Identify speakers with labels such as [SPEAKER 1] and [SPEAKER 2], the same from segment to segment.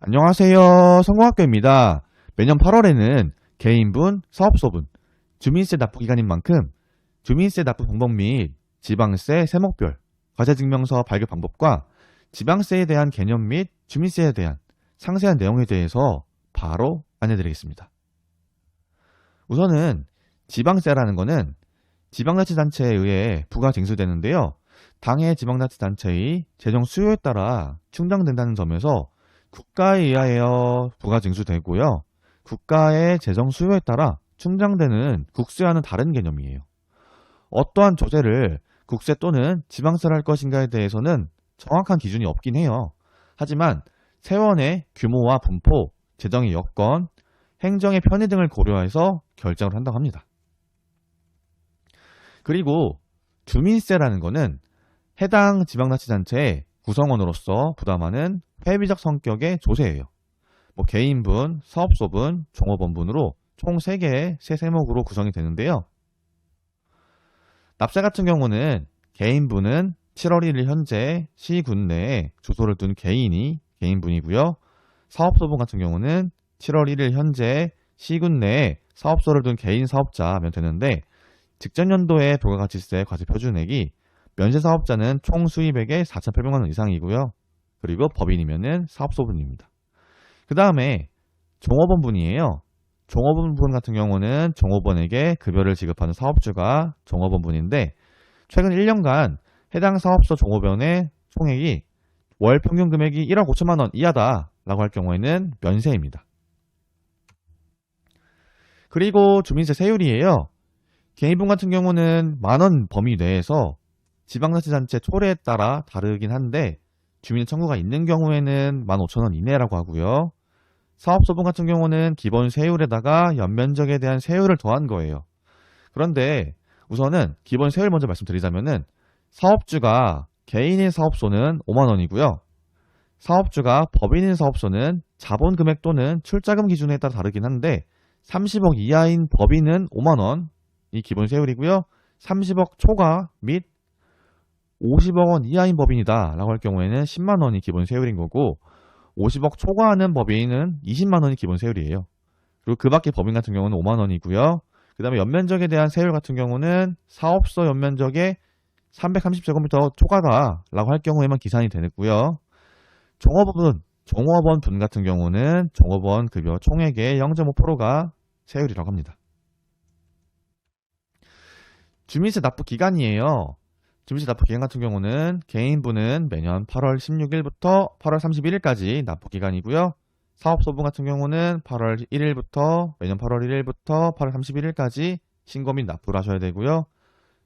[SPEAKER 1] 안녕하세요. 성공학교입니다. 매년 8월에는 개인분, 사업소분, 주민세 납부 기간인 만큼 주민세 납부 방법 및 지방세 세목별, 과세증명서 발급 방법과 지방세에 대한 개념 및 주민세에 대한 상세한 내용에 대해서 바로 안내드리겠습니다. 우선은 지방세라는 것은 지방자치단체에 의해 부과 징수되는데요. 당해 지방자치단체의 재정 수요에 따라 충당된다는 점에서 국가에 의하여 부과 징수되고요. 국가의 재정 수요에 따라 충당되는 국세와는 다른 개념이에요. 어떠한 조세를 국세 또는 지방세를 할 것인가에 대해서는 정확한 기준이 없긴 해요. 하지만 세원의 규모와 분포, 재정의 여건, 행정의 편의 등을 고려해서 결정을 한다고 합니다. 그리고 주민세라는 것은 해당 지방자치단체의 구성원으로서 부담하는 회비적 성격의 조세예요. 개인분, 사업소분, 종업원분으로 총 3개의 세 세목으로 구성이 되는데요. 납세 같은 경우는 개인분은 7월 1일 현재 시군 내에 주소를 둔 개인이 개인분이고요. 사업소분 같은 경우는 7월 1일 현재 시군 내에 사업소를 둔 개인 사업자면 되는데 직전 연도의 부가가치세 과세 표준액이 면세사업자는 총 수입액의 4,800만 원 이상이고요. 그리고 법인이면은 사업소분입니다. 그 다음에 종업원분이에요. 종업원분 같은 경우는 종업원에게 급여를 지급하는 사업주가 종업원분인데 최근 1년간 해당 사업소 종업원의 총액이 월 평균 금액이 1억 5천만 원 이하다라고 할 경우에는 면세입니다. 그리고 주민세 세율이에요. 개인분 같은 경우는 만원 범위 내에서 지방자치단체 초례에 따라 다르긴 한데 주민 청구가 있는 경우에는 15,000원 이내라고 하고요. 사업소분 같은 경우는 기본 세율에다가 연면적에 대한 세율을 더한 거예요. 그런데 우선은 기본 세율 먼저 말씀드리자면은 사업주가 개인인 사업소는 5만원이고요. 사업주가 법인인 사업소는 자본 금액 또는 출자금 기준에 따라 다르긴 한데 30억 이하인 법인은 5만원 이 기본 세율이고요. 30억 초과 및 50억 원 이하인 법인이다 라고 할 경우에는 10만 원이 기본 세율인 거고 50억 초과하는 법인은 20만 원이 기본 세율이에요. 그리고 그 밖에 법인 같은 경우는 5만 원이고요. 그 다음에 연면적에 대한 세율 같은 경우는 사업소 연면적에 330제곱미터 초과다 라고 할 경우에만 기산이 되고요. 종업원 분 같은 경우는 종업원 급여 총액의 0.5%가 세율이라고 합니다. 주민세 납부 기간이에요. 주민세 납부 기간 같은 경우는 개인분은 매년 8월 16일부터 8월 31일까지 납부 기간이고요. 사업소분 같은 경우는 8월 1일부터 매년 8월 1일부터 8월 31일까지 신고 및 납부를 하셔야 되고요.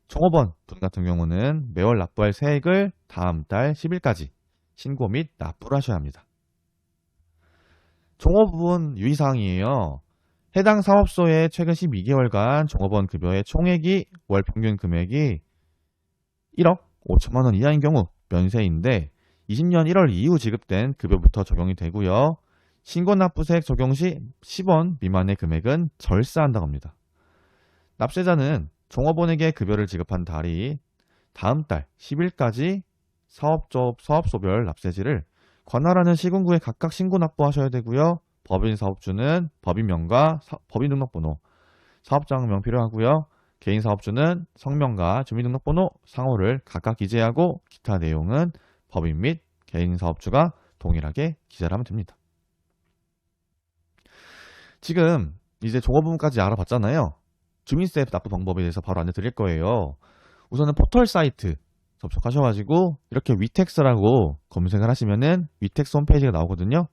[SPEAKER 1] 종업원 분 같은 경우는 매월 납부할 세액을 다음 달 10일까지 신고 및 납부를 하셔야 합니다. 종업원 유의사항이에요. 해당 사업소의 최근 12개월간 종업원 급여의 총액이 월 평균 금액이 1억 5천만 원 이하인 경우 면세인데 20년 1월 이후 지급된 급여부터 적용이 되고요. 신고납부세액 적용 시 10원 미만의 금액은 절세한다고 합니다. 납세자는 종업원에게 급여를 지급한 달이 다음 달 10일까지 사업소별 납세지를 관할하는 시군구에 각각 신고납부하셔야 되고요. 법인 사업주는 법인명과 법인 등록번호, 사업장명 필요하고요. 개인 사업주는 성명과 주민등록번호, 상호를 각각 기재하고 기타 내용은 법인 및 개인 사업주가 동일하게 기재를 하면 됩니다. 지금 이제 종업원까지 알아봤잖아요. 주민세 납부 방법에 대해서 바로 안내드릴 거예요. 우선은 포털 사이트 접속하셔가지고 이렇게 위텍스라고 검색을 하시면은 위텍스 홈페이지가 나오거든요.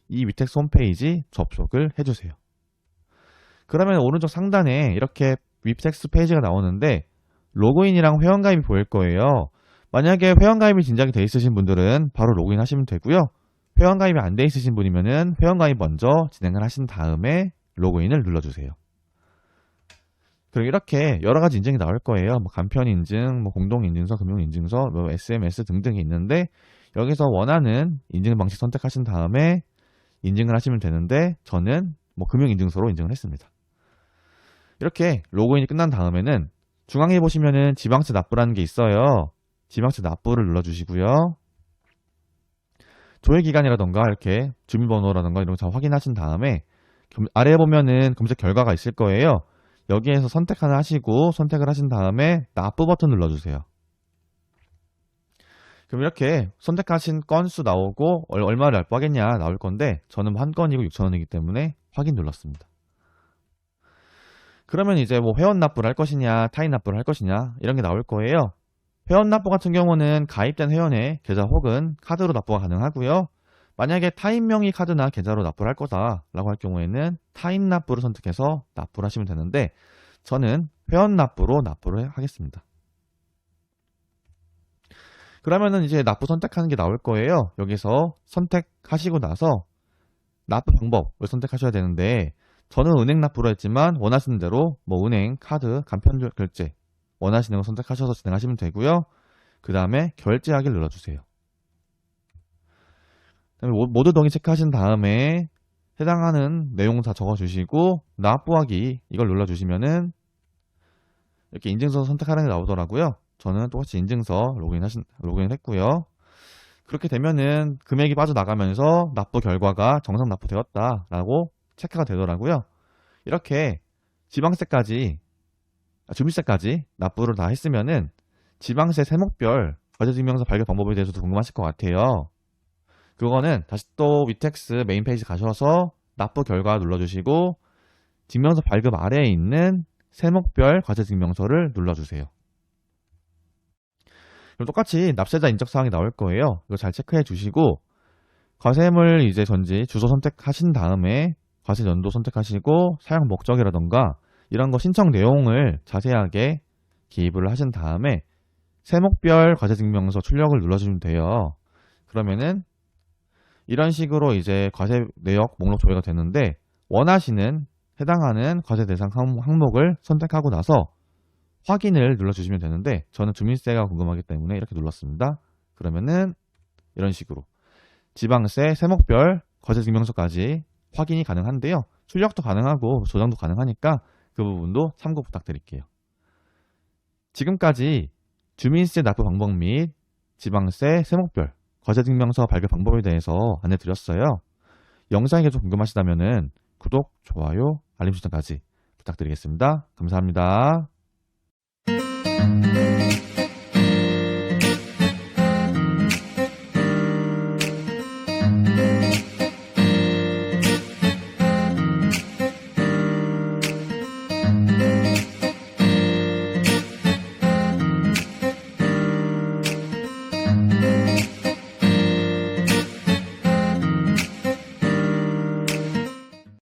[SPEAKER 1] 이 위텍스 홈페이지 접속을 해주세요. 그러면 오른쪽 상단에 이렇게 위텍스 페이지가 나오는데 로그인이랑 회원가입이 보일 거예요. 만약에 회원가입이 진작에 돼 있으신 분들은 바로 로그인 하시면 되고요. 회원가입이 안 돼 있으신 분이면은 회원가입 먼저 진행을 하신 다음에 로그인을 눌러주세요. 그리고 이렇게 여러 가지 인증이 나올 거예요. 간편 인증, 공동인증서, 금융인증서, SMS 등등이 있는데 여기서 원하는 인증 방식 선택하신 다음에 인증을 하시면 되는데 저는 금융인증서로 인증을 했습니다. 이렇게 로그인이 끝난 다음에는 중앙에 보시면은 지방세 납부라는 게 있어요. 지방세 납부를 눌러주시고요. 조회기간이라던가 이렇게 주민번호라던가 이런 거 잘 확인하신 다음에 아래에 보면은 검색 결과가 있을 거예요. 여기에서 선택 하나 하시고 선택을 하신 다음에 납부 버튼 눌러주세요. 그럼 이렇게 선택하신 건수 나오고 얼마를 납부하겠냐 나올 건데 저는 한 건이고 6,000원이기 때문에 확인 눌렀습니다. 그러면 이제 뭐 회원 납부를 할 것이냐 타인 납부를 할 것이냐 이런 게 나올 거예요. 회원 납부 같은 경우는 가입된 회원의 계좌 혹은 카드로 납부가 가능하고요. 만약에 타인 명의 카드나 계좌로 납부를 할 거다라고 할 경우에는 타인 납부를 선택해서 납부를 하시면 되는데 저는 회원 납부로 납부를 하겠습니다. 그러면은 이제 납부 선택하는 게 나올 거예요. 여기서 선택하시고 나서 납부 방법을 선택하셔야 되는데 저는 은행 납부로 했지만 원하시는 대로 뭐 은행, 카드, 간편 결제 원하시는 거 선택하셔서 진행하시면 되고요. 그 다음에 결제하기를 눌러주세요. 그다음에 모두 동의 체크하신 다음에 해당하는 내용 다 적어주시고 납부하기 이걸 눌러주시면은 이렇게 인증서 선택하는 게 나오더라고요. 저는 똑같이 인증서 로그인했고요. 그렇게 되면은 금액이 빠져나가면서 납부 결과가 정상 납부되었다라고 체크가 되더라고요. 이렇게 주민세까지 납부를 다 했으면은 지방세 세목별 과세증명서 발급 방법에 대해서도 궁금하실 것 같아요. 그거는 다시 또 위텍스 메인 페이지 가셔서 납부 결과 눌러주시고 증명서 발급 아래에 있는 세목별 과세증명서를 눌러주세요. 그럼 똑같이 납세자 인적사항이 나올 거예요. 이거 잘 체크해 주시고 과세물 이제 전지 주소 선택하신 다음에 과세 연도 선택하시고 사용 목적이라던가 이런 거 신청 내용을 자세하게 기입을 하신 다음에 세목별 과세증명서 출력을 눌러주시면 돼요. 그러면은 이런 식으로 이제 과세 내역 목록 조회가 되는데 원하시는 해당하는 과세 대상 항목을 선택하고 나서 확인을 눌러주시면 되는데 저는 주민세가 궁금하기 때문에 이렇게 눌렀습니다. 그러면은 이런 식으로 지방세 세목별 과세증명서까지 확인이 가능한데요. 출력도 가능하고 조정도 가능하니까 그 부분도 참고 부탁드릴게요. 지금까지 주민세 납부 방법 및 지방세 세목별 과세증명서 발급 방법에 대해서 안내드렸어요. 영상이 계속 궁금하시다면 구독, 좋아요, 알림 설정까지 부탁드리겠습니다. 감사합니다.